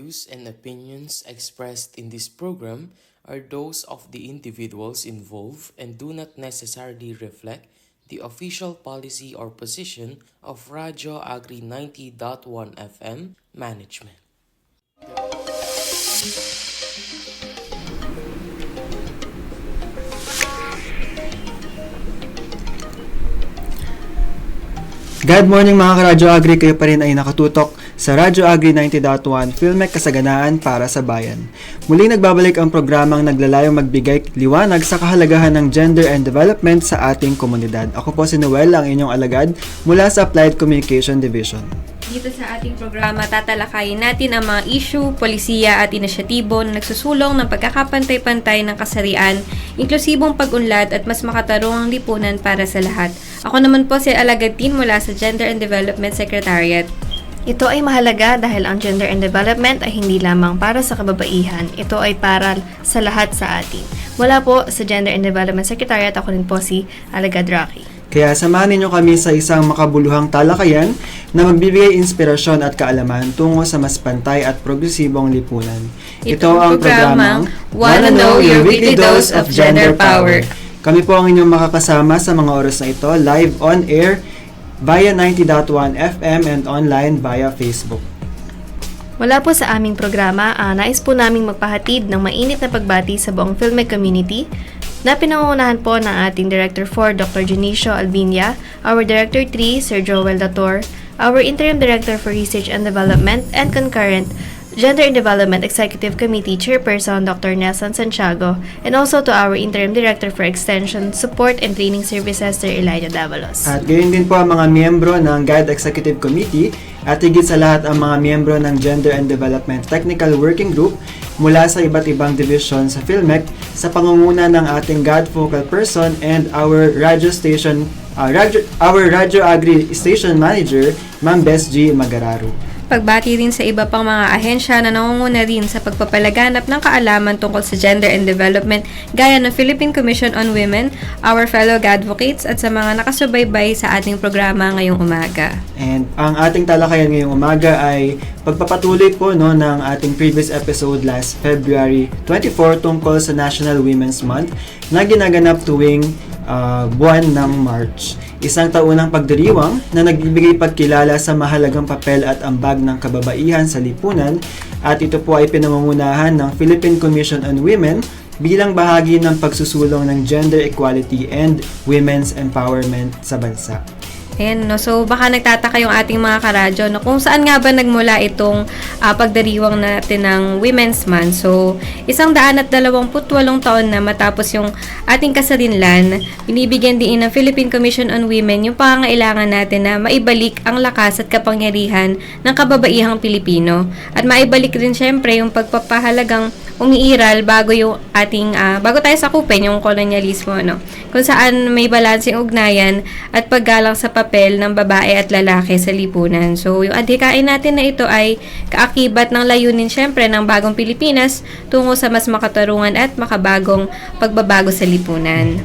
views and opinions expressed in this program are those of the individuals involved and do not necessarily reflect the official policy or position of Radyo Agri 90.1 FM management. Good morning mga ka-Radyo Agri, kayo pa rin ay nakatutok sa Radyo Agri 90.1 Filmek Kasaganaan para sa Bayan. Muling nagbabalik ang programang naglalayong magbigay liwanag sa kahalagahan ng gender and development sa ating komunidad. Ako po si Noel, ang inyong alagad mula sa Applied Communication Division. Dito sa ating programa, tatalakayin natin ang mga issue, polisiya at inisyatibo na nagsusulong ng pagkakapantay-pantay ng kasarian, inklusibong pag-unlad at mas makatarungang lipunan para sa lahat. Ako naman po si Alagad Tin mula sa Gender and Development Secretariat. Ito ay mahalaga dahil ang gender and development ay hindi lamang para sa kababaihan, ito ay para sa lahat sa atin. Mula po sa Gender and Development Secretariat, ako rin po si Alagad Rocky. Kaya samahan ninyo kami sa isang makabuluhang talakayan na magbibigay inspirasyon at kaalaman tungo sa mas pantay at progresibong lipunan. Ito ang programang Wanna Know Your Weekly Dose of Gender Power. Kami po ang inyong makakasama sa mga oras na ito, live on air via 90.1 FM and online via Facebook. Mula po sa aming programa, nais po naming magpahatid ng mainit na pagbati sa buong Filmek community na pinangungunahan po ng ating Director 4, Dr. Junicio Albinia, our Director 3, Sir Joel Dator, our Interim Director for Research and Development and concurrent Gender and Development Executive Committee Chairperson Dr. Nelson Santiago, and also to our Interim Director for Extension, Support and Training Services, Sir Elijah Davalos. At gayon din po ang mga miyembro ng GAD Executive Committee at higit sa lahat ang mga miyembro ng Gender and Development Technical Working Group mula sa iba't ibang division sa Filmek sa pangunguna ng ating GAD Focal Person and our Radio Agri Station Manager, Ma'am Bess G. Magararu. Pagbati rin sa iba pang mga ahensya na nangunguna rin sa pagpapalaganap ng kaalaman tungkol sa gender and development gaya ng Philippine Commission on Women, our fellow advocates at sa mga nakasubaybay sa ating programa ngayong umaga. And ang ating talakayan ngayong umaga ay pagpapatuloy po ng ating previous episode last February 24 tungkol sa National Women's Month na ginaganap tuwing buwan ng March. Isang taunang pagdiriwang na nagbibigay pagkilala sa mahalagang papel at ambag ng kababaihan sa lipunan at ito po ay pinangungunahan ng Philippine Commission on Women bilang bahagi ng pagsusulong ng gender equality and women's empowerment sa bansa. Ayan, no? So baka nagtataka yung ating mga karadyo no, kung saan nga ba nagmula itong pagdiriwang natin ng Women's Month. So, 128 taon na matapos yung ating kasarinlan, binibigyan din ng Philippine Commission on Women yung pangangailangan natin na maibalik ang lakas at kapangyarihan ng kababaihang Pilipino. At maibalik rin syempre yung pagpapahalagang umiiral bago yung ating bago tayo sakupin yung kolonyalismo, no? Kung saan may balanseng ugnayan at paggalang sa papel ng babae at lalaki sa lipunan. So, yung adhikain natin na ito ay kaakibat ng layunin syempre ng bagong Pilipinas tungo sa mas makatarungan at makabagong pagbabago sa lipunan.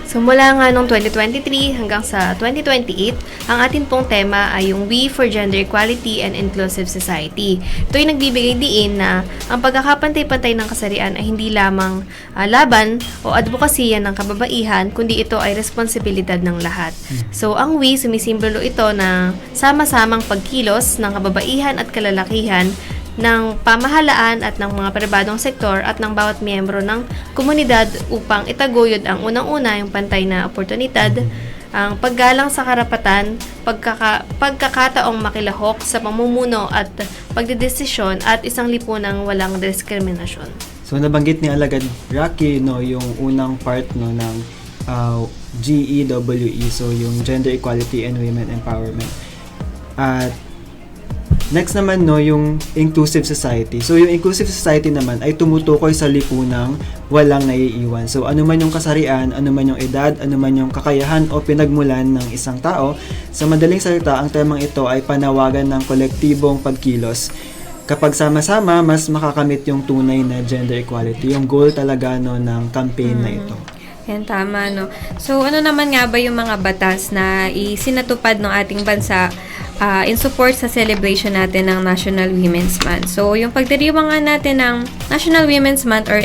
So mula nga noong 2023 hanggang sa 2028, ang atin pong tema ay yung We for Gender Equality and Inclusive Society. Ito ay nagbibigay diin na ang pagkakapantay-pantay ng kasarian ay hindi lamang laban o advokasya ng kababaihan, kundi ito ay responsibilidad ng lahat. So ang We, sumisimbolo ito na sama-samang pagkilos ng kababaihan at kalalakihan ng pamahalaan at ng mga pribadong sektor at ng bawat miyembro ng komunidad upang itaguyod ang unang-una yung pantay na oportunidad, ang paggalang sa karapatan, pagkakataong makilahok sa pamumuno at pagdedesisyon at isang lipunang walang diskriminasyon. So nabanggit ni Alagad Rocky yung unang part ng GEWE, so yung Gender Equality and Women Empowerment. At next naman yung inclusive society. So yung inclusive society naman ay tumutukoy sa lipunang walang naiiwan. So ano man yung kasarian, ano man yung edad, ano man yung kakayahan o pinagmulan ng isang tao, sa madaling salita, ang temang ito ay panawagan ng kolektibong pagkilos. Kapag sama-sama, mas makakamit yung tunay na gender equality, yung goal talaga ng campaign na ito. Yan, tama, no? So, ano naman nga ba yung mga batas na isinatupad ng ating bansa in support sa celebration natin ng National Women's Month? So, yung pagdiriwang nga natin ng National Women's Month or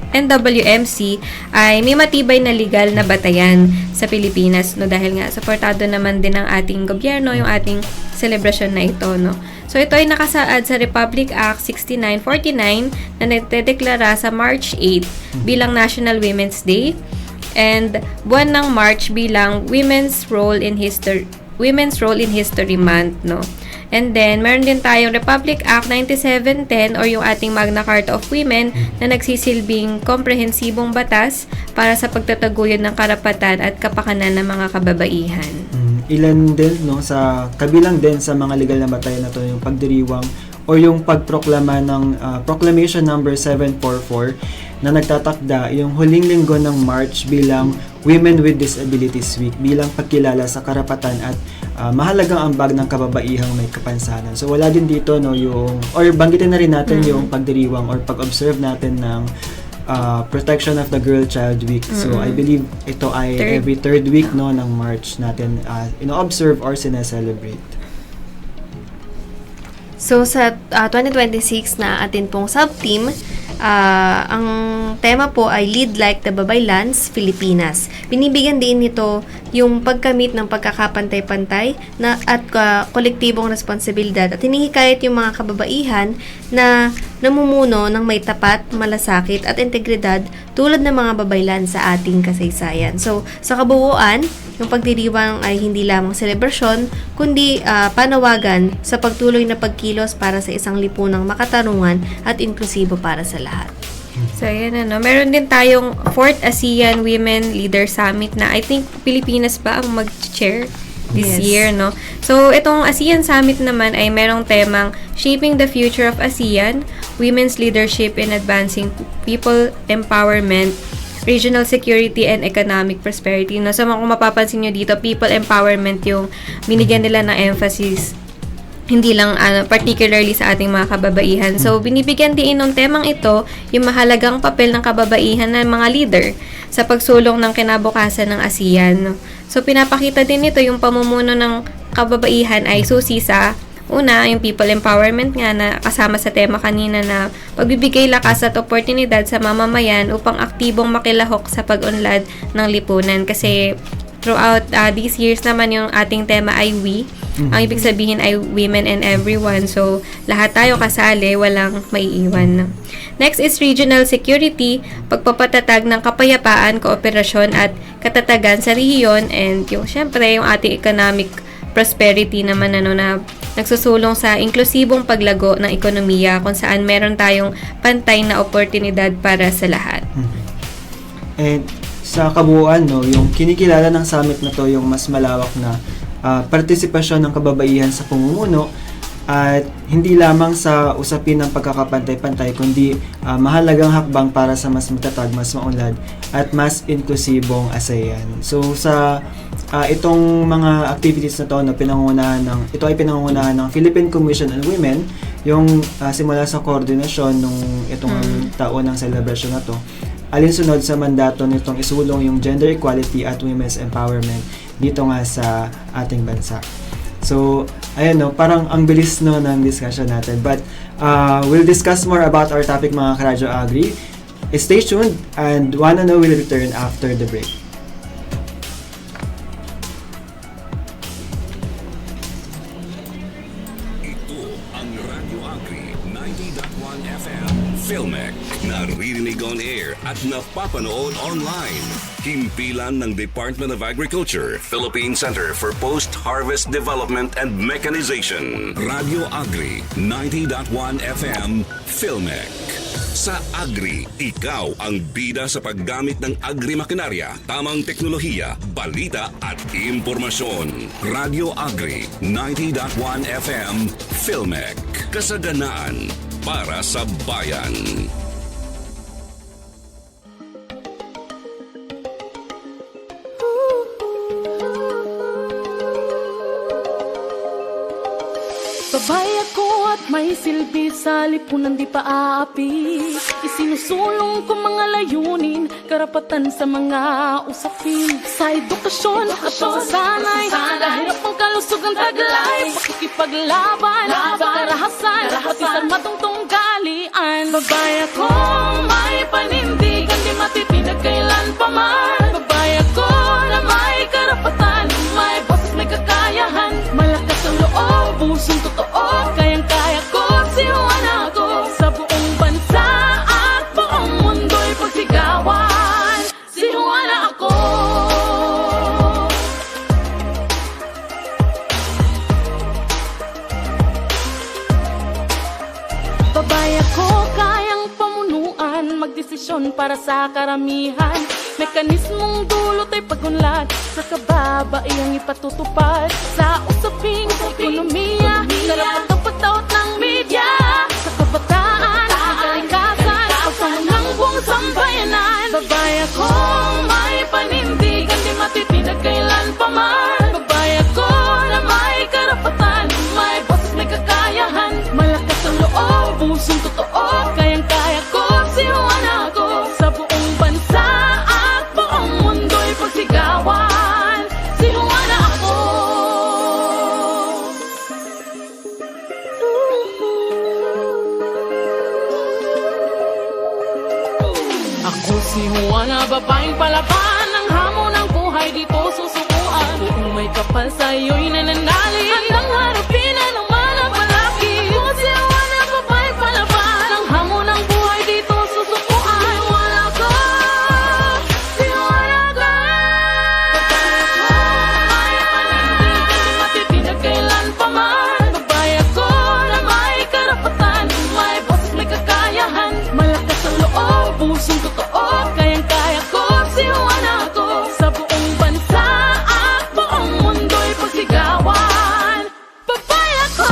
NWMC ay may matibay na legal na batayan sa Pilipinas, no? Dahil nga, supportado naman din ng ating gobyerno yung ating celebration na ito, no? So, ito ay nakasaad sa Republic Act 6949 na nagdedeklara sa March 8 bilang National Women's Day and buwan ng March bilang Women's Role in History Month, no? And then, meron din tayong Republic Act 9710 or yung ating Magna Carta of Women na nagsisilbing komprehensibong batas para sa pagtataguyod ng karapatan at kapakanan ng mga kababaihan. Ilan din, no, sa kabilang din sa mga legal na batayan na to yung pagdiriwang o yung pagproklama ng Proclamation number 744 na nagtatakda yung huling linggo ng March bilang Women with Disabilities Week bilang pagkilala sa karapatan at mahalagang ambag ng kababaihang may kapansanan. So wala din dito, no, yung or banggitin na rin natin yung pagdiriwang or pag-observe natin ng Protection of the Girl Child Week. So I believe ito ay every third week, no, ng March natin ino-observe or sineselebrate. So, sa 2026 na atin pong sub-team, ang tema po ay Lead Like the Babaylands, Pilipinas. Binibigyan din nito yung pagkamit ng pagkakapantay-pantay at kolektibong responsibilidad at hinihikayat yung mga kababaihan na namumuno ng may tapat, malasakit at integridad tulad ng mga babaylan sa ating kasaysayan. So, sa kabuuan, yung pagdiriwang ay hindi lamang selebrasyon, kundi panawagan sa pagtuloy na pagkilos para sa isang lipunang makatarungan at inklusibo para sa lahat. So, yan ano. Meron din tayong 4th ASEAN Women Leader Summit na I think Pilipinas ba ang mag-chair this year, no? So, itong ASEAN Summit naman ay merong temang Shaping the Future of ASEAN, Women's Leadership in Advancing People Empowerment, Regional Security and Economic Prosperity. No? So, kung mapapansin nyo dito, people empowerment yung binigyan nila ng emphasis, hindi lang particularly sa ating mga kababaihan. So, binibigyan din ng temang ito yung mahalagang papel ng kababaihan ng mga leader sa pagsulong ng kinabukasan ng ASEAN. No? So, pinapakita din ito yung pamumuno ng kababaihan ay susi sa una, yung people empowerment nga na kasama sa tema kanina na pagbibigay lakas at oportunidad sa mamamayan upang aktibong makilahok sa pag-unlad ng lipunan. Kasi throughout these years naman yung ating tema ay we. Ang ibig sabihin ay women and everyone. So, lahat tayo kasali, walang maiiwan. Next is regional security, pagpapatatag ng kapayapaan, kooperasyon at katatagan sa rehiyon and yung syempre yung ating economic prosperity naman na nagsusulong sa inklusibong paglago ng ekonomiya kung saan meron tayong pantay na oportunidad para sa lahat. And sa kabuuan, no, yung kinikilala ng summit na to yung mas malawak na partisipasyon ng kababaihan sa pamumuno at hindi lamang sa usapin ng pagkakapantay-pantay kundi mahalagang hakbang para sa mas matatag, mas maunlad at mas inklusibong ASEAN. So sa itong mga activities na to na ito ay pinangungunahan ng Philippine Commission on Women, yung simula sa koordinasyon nung itong taon ng celebration na to, alinsunod sa mandato nitong isulong yung gender equality at women's empowerment dito nga sa ating bansa. So, ayun, no, parang ang bilis, no, ng discussion natin. But we'll discuss more about our topic, mga Karadyo Agri. Stay tuned and Wanna Know will return after the break. Ito ang Radyo Agri 90.1 FM Filmec, naririnig on air at napapanood online. Himpilan ng Department of Agriculture, Philippine Center for Post-Harvest Development and Mechanization. Radyo Agri 90.1 FM Filmec. Sa Agri, ikaw ang bida sa paggamit ng agri-makinarya, tamang teknolohiya, balita at impormasyon. Radyo Agri 90.1 FM Filmec. Kasaganaan para sa bayan. Babae ako at may silbi sa lipunan di pa aapi. Isinusulong ko mga layunin, karapatan sa mga usapin. Sa edukasyon at pagsasanay, lahirap ang kalusugang taglay. Pakikipaglaban sa karahasan, pati sa matungtong galian. Babae ako, may panindigan, di matitidag kailan pa man. Babae ako na may karapatan, may boses, may kakayahan. Malakas ang loob, pusong totoo, kayang-kaya ko, sinuan ako. Sa buong bansa at buong mundo'y pagsigawan, sinuan ako. Babae ako, kayang pamunuan, magdesisyon para sa karamihan. Mekanismong dulot ay pagunlad, sa kababaihang ipatutupad. Sa usaping ekonomiya, karapatang pagtawat ng media. Sa kabataan, kalikasan, pagsunod ng buong sambayanan. Babae ako, may panindigan, di matitidag kailan pa man. Babae ako na may karapatan, may boses, may kakayahan. Malakas ang loob, pusong totoo, kayang-kaya ko, sinuan ako. Sa buong bansa at buong mundo'y pagsigawan, sinuan ako. Ako si Juana, babaeng palaban, ang hamon ng buhay dito susukuan. Kung may kapal sa'yo'y nananali, handang harapin ang manang malaki. Ako si Juana, babaeng palaban, ang hamon ng buhay dito susukuan. Juana ko, si Juana ko. Babae ako, may panindigan, di matitidag kailan pa man. Babae ako na may karapatan, may boses, may kakayahan. Malakas ang loob, pusong totoo, kayang-kaya ko, sinuan ako. Sa buong bansa at buong mundo'y pagsigawan, babae ako.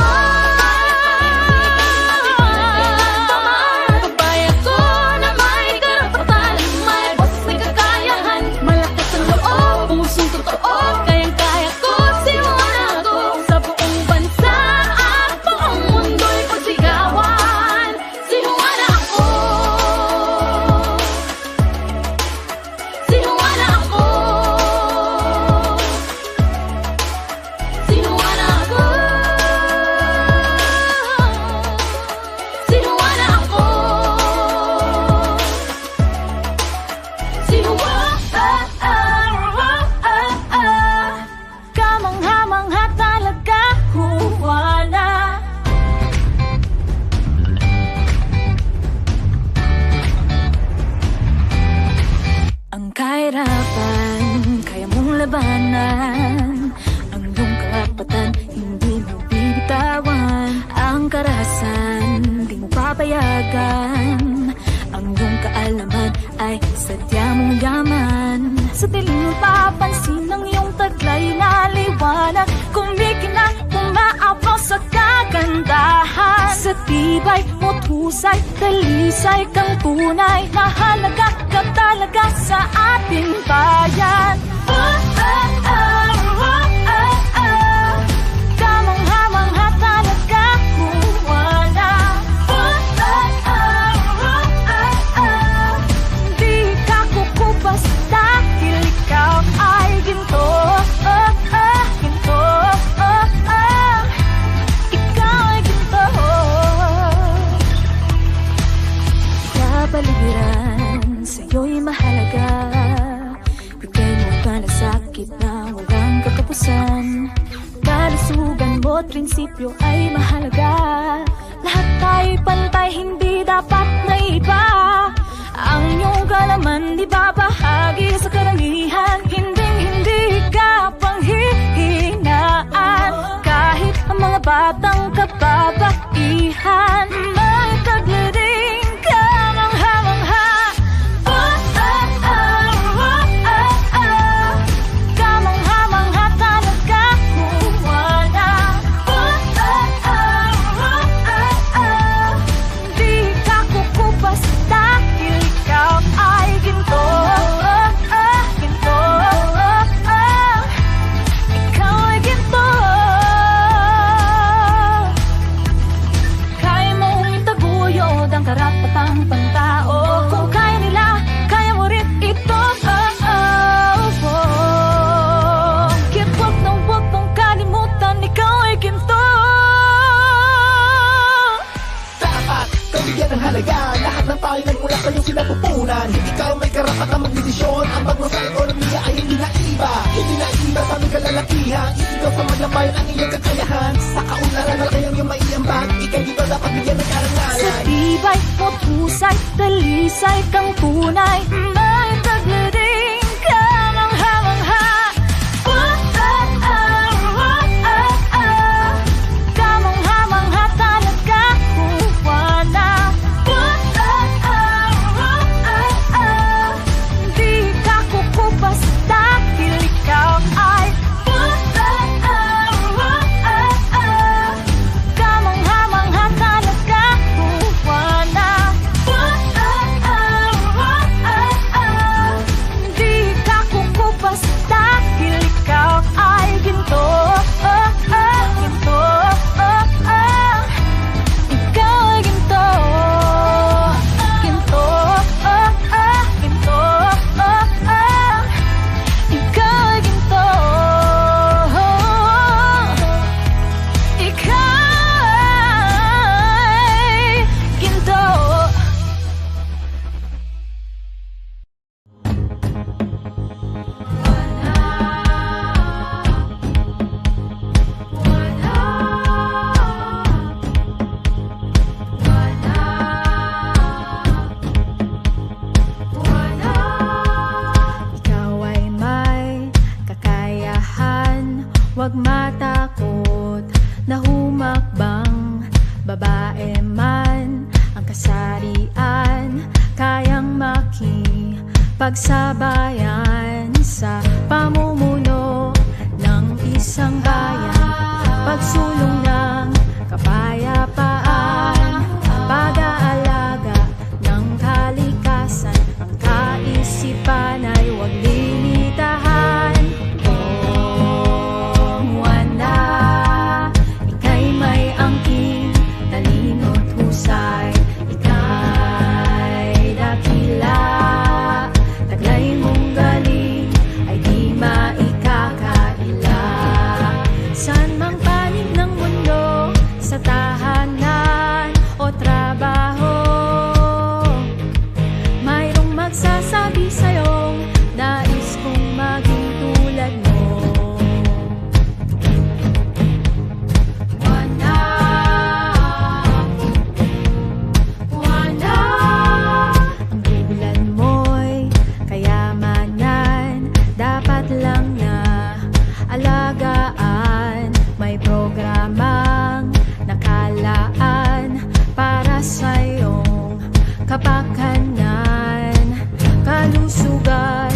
Babae ako na may karapatan, may boses, may kakayahan. Malakas ang loob, pusong totoo, kayang-kaya ko, sinuan ako. Sa buong bansa at buong mundo'y pagsigawan, sinuan ako. Sinuan ako. Sinuan ako. Sinuan ako. Kamangha-mangha talaga, Juana. Ang kahirapan, kaya mong labanan. Ang iyong karapatan, hindi mo bibitawan. Ang karahasan, di mo papayagan. Ang iyong kaalaman ay sadya mong yaman. Sa dilim mo papansin ang iyong taglay na liwanag. Kumikinang, umaapaw sa kagandahan. Sa tibay mo't husay, dalisay kang tunay. Mahalaga ka talaga sa ating bayan. Kamangha-mangha talaga, Juana. Di ka kukupas dahil ikaw ay ginto. Ginto. Ikaw ay ginto. Kapaligiran sa'yo'y mahalaga. Bigay mo ang malasakit na walang katapusan. Kalusugan mo't prinsipyo ay mahalaga. Lahat tayo pantay, hindi dapat may iba. Ang iyong kalaman di ba bahagi sa karamihan. Hindi ka panghihinaan. Kahit ang mga batang kababaihan, may taglaring kamangha-mangha. Kamangha-mangha talaga, Juana. Di ka kukupas dahil ikaw ay ginto. lipunan. Ikaw may karapatang magdesisyon, ang bagmo sa ekonomiya ay hindi naiba. Hindi naiba sa aming kalalakihan, ikaw sa maglabayan ang iyong kakayahan. Sa kaunlaran na kayang iyong maiambag, ikaw dito dapat bigyan ng karangalan. Sa tibay mo't husay, talisay kang tunay, may taglading kamangha-mangha. Kamangha-mangha talaga, Juana. Di ka kukupas dahil ikaw ay kamangha-mangha talaga, Juana. Di ka kukupas dahil ikaw ay ginto. Ginto. Ikaw ay ginto. Ginto. Ginto. Ikaw ay ginto. Ikaw ay ginto. Ikaw ay may kakayahan, huwag matakot na humakbang. Babae man ang kasarian, kayang makipagsabayan sa pamumuno ng isang bayan. Pagsulong ng kapayapaan, pag-aalaga ng kalikasan, ang kaisipan ay huwag limitahan. Oh, Juana, ika'y may angking, talino't husay, ika'y dakila, taglay mong galing ay di maikakaila. Saan mang panig ng mundo, sa tahanan o trabaho, mayroong magsasabi sa'yong nais kong maging tulad mo. Juana, Juana, ang bulan mo'y kayamanan, dapat lang na alagaan. May programang nakalaan para sa iyong kapakanan. Kalusugan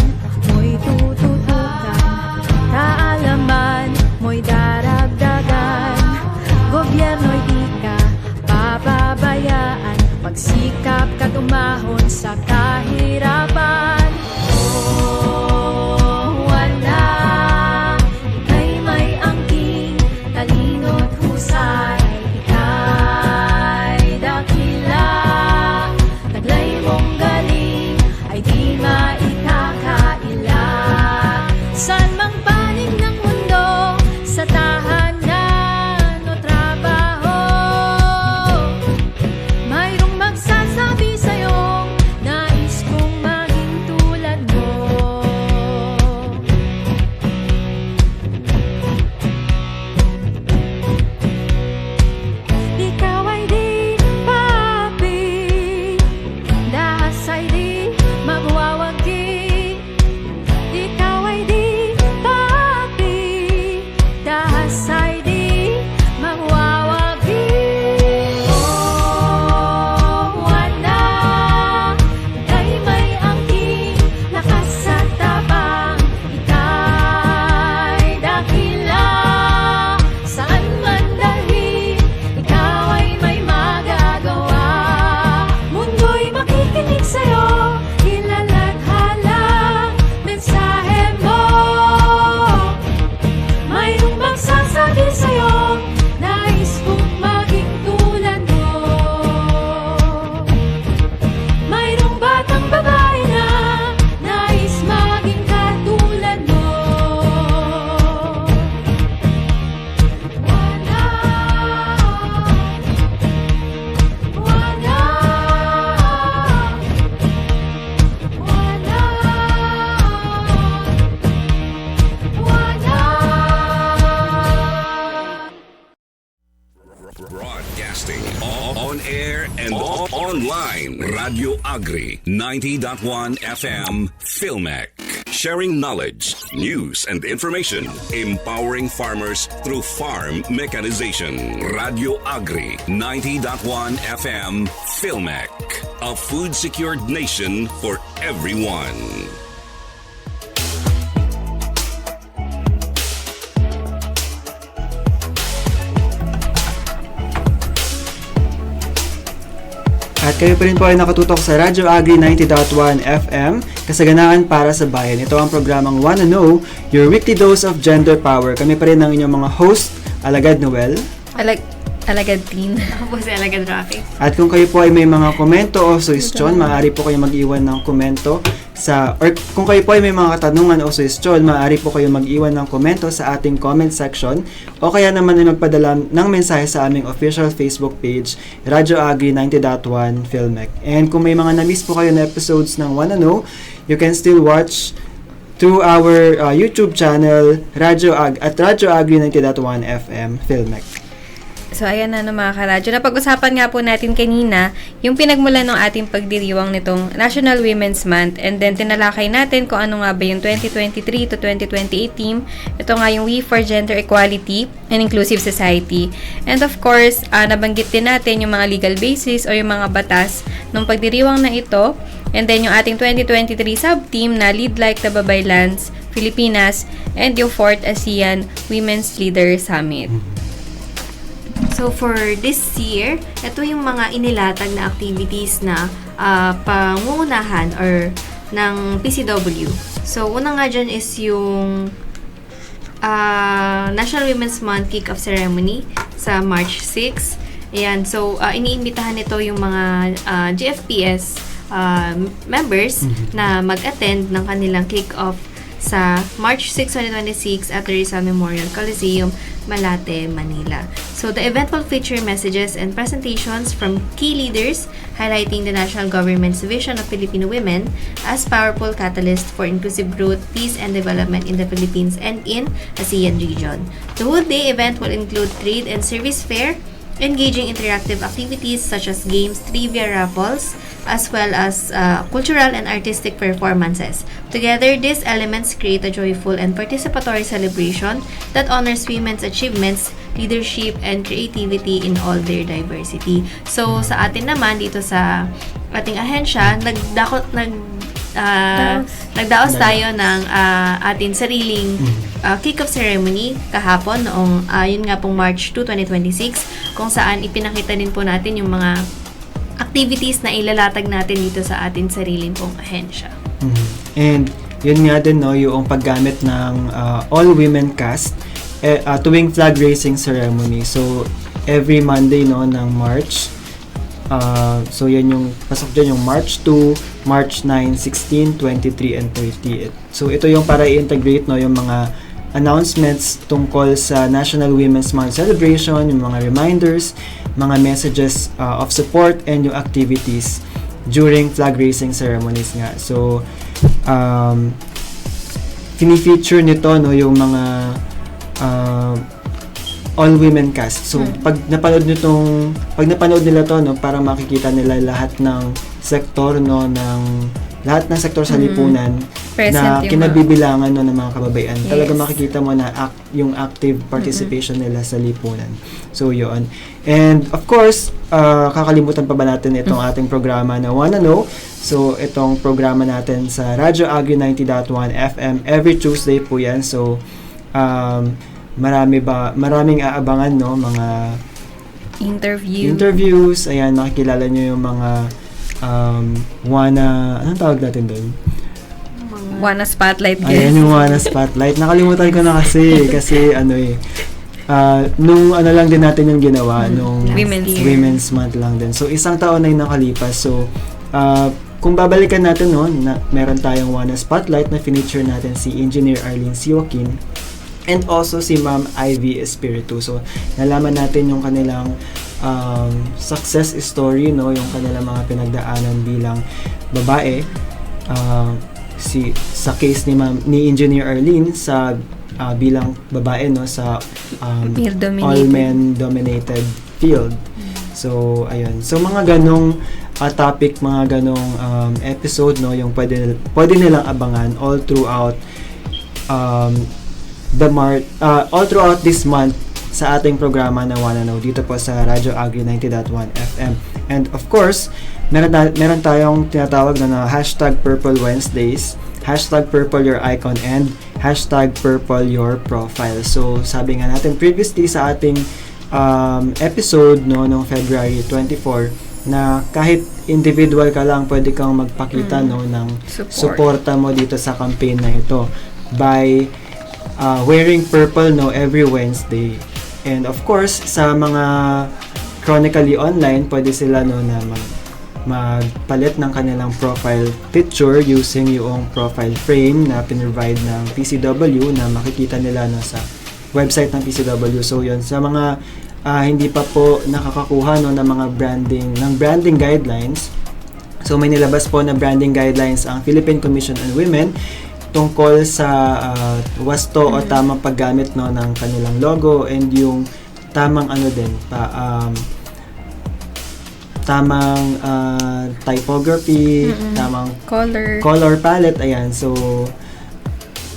mo'y tututukan, kaalaman mo'y daragdagan. Gobyerno'y di ka pababayaan, magsikap ka't umahon sa kahirapan. Oh, Juana, ika'y may angking, talino't husay, ika'y dakila, taglay mong galing ay di maikakaila. Radio Agri 90.1 FM Filmec. Sharing knowledge, news, and information. Empowering farmers through farm mechanization. Radio Agri 90.1 FM Filmec. A food-secured nation for everyone. At kayo pa rin po ay nakatutok sa Radyo Agri 90.1 FM, kasaganaan para sa bayan. Ito ang programang Wanna Know, your weekly dose of gender power. Kami pa rin ang inyong mga host, Alagad Noel. Alagad Tin. Ako po si Alagad Rocky. At kung kayo po ay may mga komento o suggestion, maaari po kayo mag-iwan ng komento or kung kayo po ay may mga katanungan o suggestion, maaari po kayo mag-iwan ng komento sa ating comment section o kaya naman ay magpadala ng mensahe sa aming official Facebook page, Radyo Agri 90.1 Filmec. And kung may mga na-miss po kayo na episodes ng Wanna Know, you can still watch through our YouTube channel, Radyo Agri 90.1 FM Filmec. So, ayan na mga karadyo. Napag-usapan nga po natin kanina yung pinagmulan ng ating pagdiriwang nitong National Women's Month, and then tinalakay natin kung ano nga ba yung 2023 to 2028 theme. Ito nga yung We for Gender Equality and Inclusive Society. And of course, nabanggit din natin yung mga legal basis o yung mga batas ng pagdiriwang na ito. And then yung ating 2023 sub-theme na Lead Like the Babaylands, Filipinas, and yung 4th ASEAN Women's Leader Summit. So for this year, ito yung mga inilatag na activities na pangungunahan or ng PCW. So una nga dyan is yung National Women's Month Kick-Off Ceremony sa March 6. Ayan, so iniimbitahan nito yung mga GFPS members na mag-attend ng kanilang kick-off sa March 6, 2026 at the Rizal Memorial Coliseum, Malate, Manila. So the event will feature messages and presentations from key leaders highlighting the national government's vision of Filipino women as powerful catalyst for inclusive growth, peace, and development in the Philippines and in ASEAN region. The whole day event will include trade and service fair, engaging interactive activities such as games, trivia, raffles, as well as cultural and artistic performances. Together, these elements create a joyful and participatory celebration that honors women's achievements, leadership, and creativity in all their diversity. So, sa atin naman, dito sa ating ahensya, nagdaos tayo ng ating sariling kick-off ceremony kahapon noong yun nga pong March 2, 2026, kung saan ipinakita din po natin yung mga activities na ilalatag natin dito sa ating sariling pong ahensya. And yun nga din no, yung paggamit ng all-women cast tuwing flag raising ceremony. So every Monday no ng March. So yan yung pasok dyan yung March 2, March 9, 16, 23, and 30. So ito yung para i-integrate no yung mga announcements tungkol sa National Women's Month celebration, yung mga reminders, mga messages of support, and yung activities during flag raising ceremonies nga. So fini-feature nito no yung mga all-women cast. So, pag napanood nila to, no, parang makikita nila lahat ng sektor, no, lahat ng sektor sa lipunan na kinabibilangan no, ng mga kababaihan. Yes. Talaga makikita mo na yung active participation nila sa lipunan. So, yun. And, of course, kakalimutan pa ba natin itong ating programa na Wanna Know? So, itong programa natin sa Radyo Agri 90.1 FM every Tuesday po yan. So, maraming aabangan no, mga interviews, ayan, makikilala nyo yung mga anong tawag natin doon? Wanna Spotlight guest. Ayan yung Wanna Spotlight. Nakalimutan ko na kasi nung lang din natin yung ginawa nung Women's Month lang din. So isang taon na yung nakalipas. So kung babalikan natin no, meron tayong Wanna Spotlight na feature natin si Engineer Arlene Siwakin and also si Ma'am Ivy Espiritu. So, nalaman natin yung kanilang success story, no, yung kanilang mga pinagdaanan bilang babae. Sa case ni Engineer Arlene sa bilang babae no sa all men dominated field. So, ayun. So, mga ganong topic, mga ganong episode, no, yung pwede nilang abangan all throughout all throughout this month sa ating programa na Wanna Know dito po sa Radyo Agri 90.1 FM. And of course, meron tayong tinatawag na hashtag Purple Wednesdays, hashtag Purple Your Icon, and hashtag Purple Your Profile. So, sabi nga natin previously sa ating episode, no, noong February 24, na kahit individual ka lang, pwede kang magpakita no, ng suporta mo dito sa campaign na ito by wearing purple, no, every Wednesday. And of course, sa mga chronically online, pwede sila, no, na magpalit ng kanilang profile picture using yung profile frame na pinrovide ng PCW na makikita nila, no, sa website ng PCW. So yun, sa mga hindi pa po nakakakuha, no, ng mga branding guidelines, so may nilabas po na branding guidelines ang Philippine Commission on Women tungkol sa wasto o tamang paggamit, no, ng kanilang logo, and yung tamang tamang typography, tamang color palette, ayan. So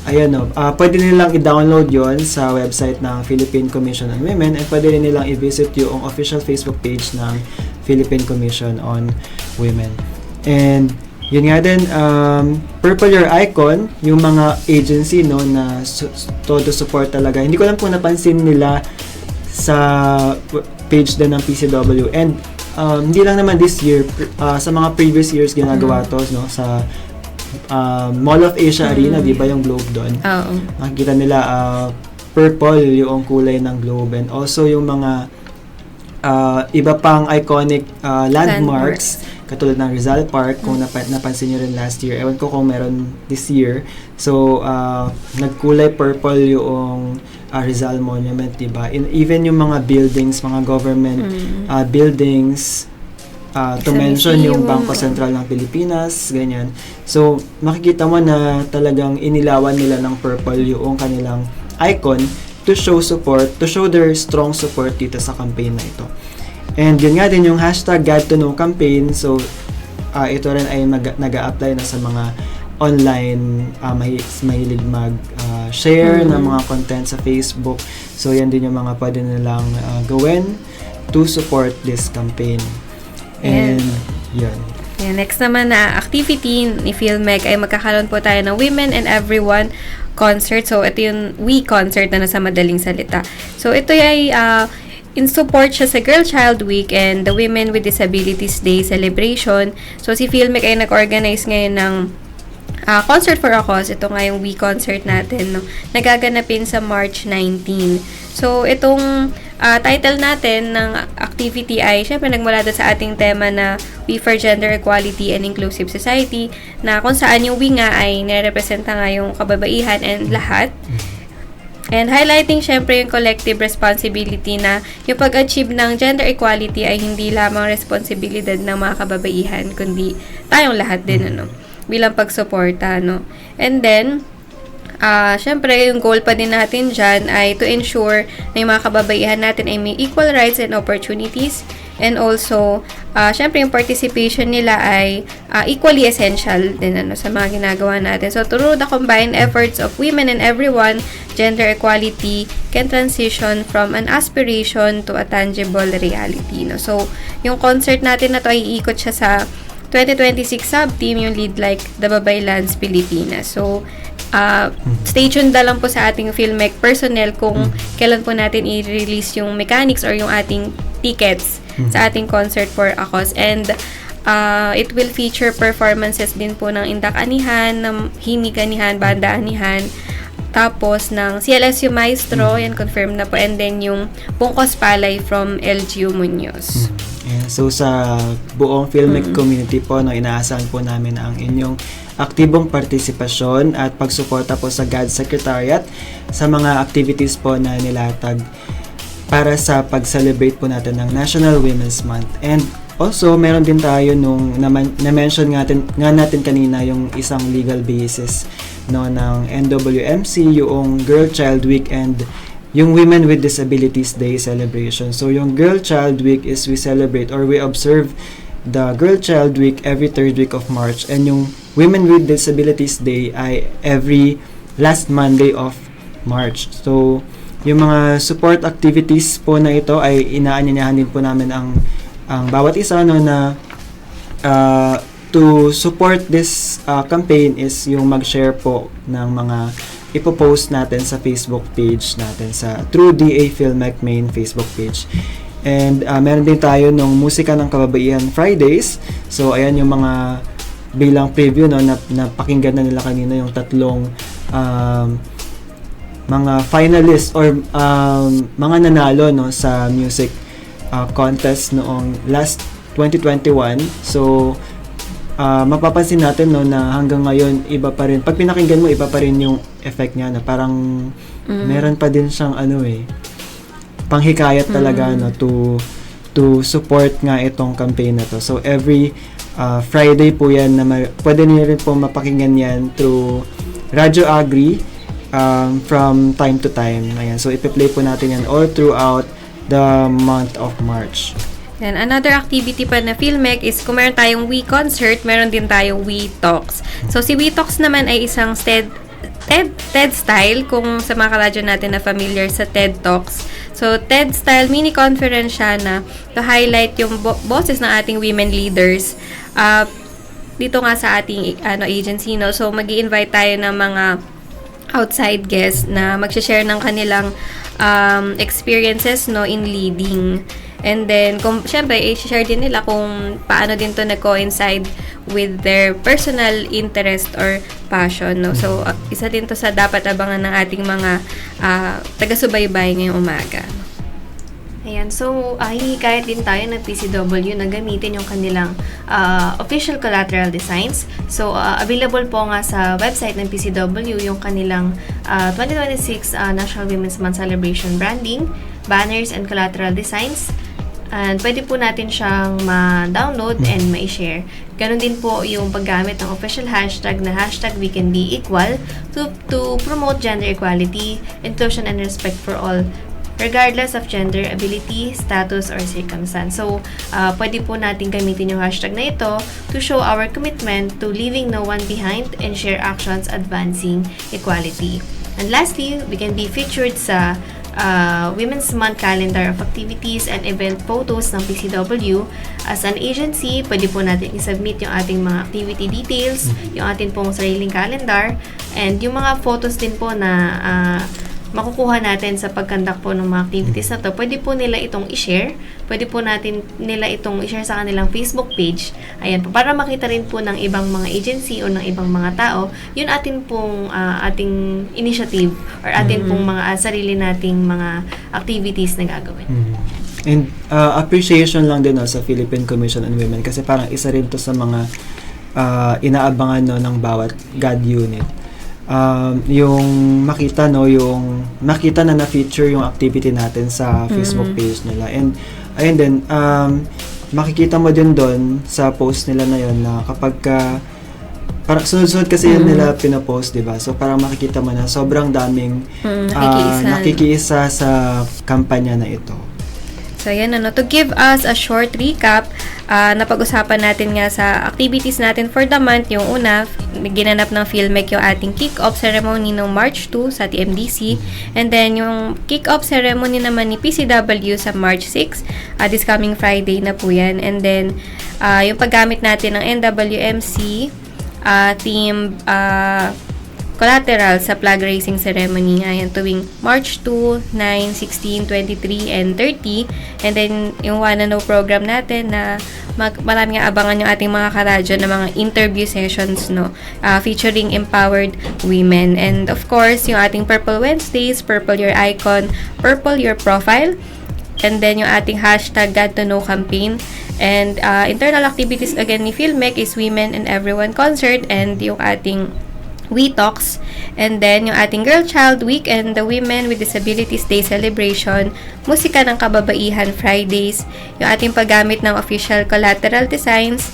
ayan, no, pwede nilang i-download yon sa website ng Philippine Commission on Women, and pwede rin nilang i-visit yung official Facebook page ng Philippine Commission on Women. And yun nga din, Purple Your Icon, yung mga agency, no, na todo support talaga. Hindi ko lang kung napansin nila sa page din ng PCW. And hindi lang naman this year, sa mga previous years ginagawa to, no, sa Mall of Asia Arena, di ba yung globe doon? Makikita nila purple yung kulay ng globe, and also yung mga iba pang iconic landmarks katulad ng Rizal Park, kung napansin nyo rin last year. Ewan ko kung meron this year. So, nagkulay purple yung Rizal Monument, diba? Even yung mga buildings, mga government buildings, to mention yung Bangko Sentral ng Pilipinas, ganyan. So, makikita mo na talagang inilawan nila ng purple yung kanilang icon to show support, to show their strong support dito sa campaign na ito. And yun nga din yung hashtag God to Know campaign. So, ito rin ay nag-a-apply na sa mga online mahilig mag-share ng mga content sa Facebook. So, yan din yung mga pwede nilang gawin to support this campaign. And yun. Yeah, next naman na activity ni PhilMec ay magkakaroon po tayo ng Women and Everyone concert. So, ito yung We concert na nasa madaling salita. So, ito ay in support siya sa Girl Child Week and the Women with Disabilities Day celebration. So, si PhilMec ay nag-organize ngayon ng Concert for a Cause. Ito nga yung We concert natin, no? Nagaganapin sa March 19. So, itong title natin ng activity ay syempre nagmula doon sa ating tema na We for Gender Equality and Inclusive Society, na kung saan yung We nga ay nire-representa nga yung kababaihan and lahat. And highlighting syempre yung collective responsibility na yung pag-achieve ng gender equality ay hindi lamang responsibilidad ng mga kababaihan, kundi tayong lahat din, ano, bilang pagsuporta, no. And then, syempre, yung goal pa din natin dyan ay to ensure na yung mga kababaihan natin ay may equal rights and opportunities, and also, syempre, yung participation nila ay equally essential din, ano, sa mga ginagawa natin. So, through the combined efforts of women and everyone, gender equality can transition from an aspiration to a tangible reality, no. So, yung concert natin na to ay iikot siya sa 2026 sub-team, yung Lead Like the Babaylands Pilipinas. So, stay tuned na lang po sa ating PhilMec personnel kung kailan po natin i-release yung mechanics or yung ating tickets sa ating Concert for a Cause. And it will feature performances din po ng Indak Anihan, ng Himig Anihan, Banda Anihan, tapos ng CLSU Maestro, yan confirmed na po, and then yung Bungkos Palay from LGU Muñoz. Yeah, so sa buong PhilMec community po, no, inaasahan po namin ang inyong aktibong partisipasyon at pagsuporta po sa GAD Secretariat sa mga activities po na nilatag para sa pag-celebrate po natin ng National Women's Month. And also, meron din tayo nung na-mention nga natin kanina yung isang legal basis, no, ng NWMC, yung Girl Child Week and yung Women with Disabilities Day celebration. So, yung Girl Child Week is we celebrate or we observe the Girl Child Week every third week of March, and yung Women with Disabilities Day ay every last Monday of March. So, yung mga support activities po na ito ay inaanyayahan din po namin ang bawat isa, no, na to support this campaign is yung mag-share po ng mga ipopost natin sa Facebook page natin, sa True DA Filmec main Facebook page. And meron din tayo nung Musika ng Kababaihan Fridays. So, ayan yung mga bilang preview, no, na pakinggan na nila kanina yung tatlong mga finalists or mga nanalo, no, sa music contest noong last 2021. So, mapapansin natin, no, na hanggang ngayon iba pa rin. Pag pinakinggan mo, iba pa rin yung effect niya, na parang meron pa din siyang panghikayat talaga, no, to support nga itong campaign na to. So, every Friday po yan, na pwede niyo rin po mapakinggan yan through Radyo Agri from time to time. Ayan. So, ipi-play po natin yan all throughout the month of March. And another activity pa na Filmec is kung meron tayong We Concert, meron din tayong We Talks. So, si We Talks naman ay isang TED style, kung sa mga karadyo natin na familiar sa TED Talks. So, TED style mini conference siya na to highlight yung boses ng ating women leaders dito nga sa ating agency, no. So, magi-invite tayo ng mga outside guests na mag-share ng kanilang experiences, no, in leading. And then, syempre, i-share din nila kung paano din to nag-coincide with their personal interest or passion, no? So, isa din to sa dapat abangan ng ating mga taga-subaybay ngayong umaga. Ayan, so hihikayat din tayo ng PCW na gamitin yung kanilang official collateral designs. So, available po nga sa website ng PCW yung kanilang 2026 National Women's Month Celebration branding, banners, and collateral designs. And pwede po natin siyang ma-download and ma-share. Ganon din po yung paggamit ng official hashtag na #WeCanBeEqual to promote gender equality, inclusion, and respect for all, regardless of gender, ability, status, or circumstance. So, pwede po natin gamitin yung hashtag na ito to show our commitment to leaving no one behind and share actions advancing equality. And lastly, we can be featured sa Women's Month calendar of activities and event photos ng PCW. As an agency, pwede po natin isubmit yung ating mga activity details, yung ating pong sariling calendar, and yung mga photos din po na makukuha natin sa pagkandak po ng mga activities na to. Pwede po nila itong i-share. Pwede po nila itong i-share sa kanilang Facebook page. Ayan po, para makita rin po ng ibang mga agency o ng ibang mga tao, yun atin pong ating initiative or atin pong mga sarili nating mga activities na gagawin. And appreciation lang din, no, sa Philippine Commission on Women, kasi parang isa rin to sa mga inaabangan, no, ng bawat GAD unit. Yung makita, no, yung makita na na-feature yung activity natin sa Facebook page nila. And ayun din, makikita mo din doon sa post nila na yun na kapag parang sunod-sunod kasi yun nila pinopost, diba? So parang makikita mo na sobrang daming nakikiisa sa kampanya na ito. So, yan, to give us a short recap, napag-usapan natin nga sa activities natin for the month. Yung una, ginanap ng Filmec yung ating kick-off ceremony ng March 2 sa TMDC. And then, yung kick-off ceremony naman ni PCW sa March 6, this coming Friday na po yan. And then, yung paggamit natin ng NWMC team collateral sa flag raising ceremony ayan tuwing March 2, 9, 16, 23, and 30. And then yung Wanna Know program natin na marami nga abangan yung ating mga karadyo na mga interview sessions, no, featuring empowered women. And of course, yung ating Purple Wednesdays, Purple Your Icon, Purple Your Profile, and then yung ating hashtag God to Know campaign. And internal activities again ni Filmec is Women and Everyone Concert, and yung ating We Talks, and then yung ating Girl Child Week and the Women with Disabilities Day celebration, Musika ng Kababaihan Fridays, yung ating paggamit ng official collateral designs,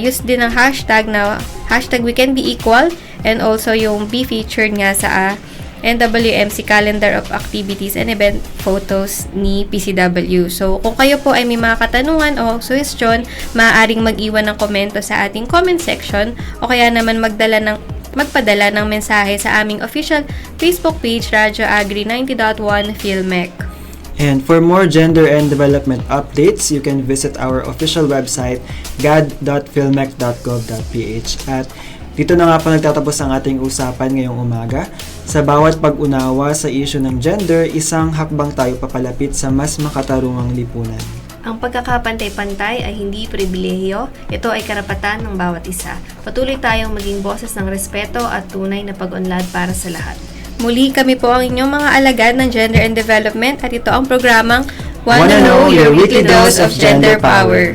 use din ng hashtag na hashtag We Can Be Equal, and also yung be featured nga sa NWMC Calendar of Activities and Event Photos ni PCW. So, kung kayo po ay may mga katanungan o suggestion, maaaring mag-iwan ng komento sa ating comment section o kaya naman magpadala ng mensahe sa aming official Facebook page, Radyo Agri 90.1 Filmec. And for more gender and development updates, you can visit our official website, gad.filmec.gov.ph. At dito na nga po nagtatapos ang ating usapan ngayong umaga. Sa bawat pag-unawa sa issue ng gender, isang hakbang tayo papalapit sa mas makatarungang lipunan. Ang pagkakapantay-pantay ay hindi pribilehiyo, ito ay karapatan ng bawat isa. Patuloy tayong maging boses ng respeto at tunay na pag-unlad para sa lahat. Muli, kami po ang inyong mga alagad ng Gender and Development at ito ang programang Wanna Know, Your Weekly Dose of Gender Power.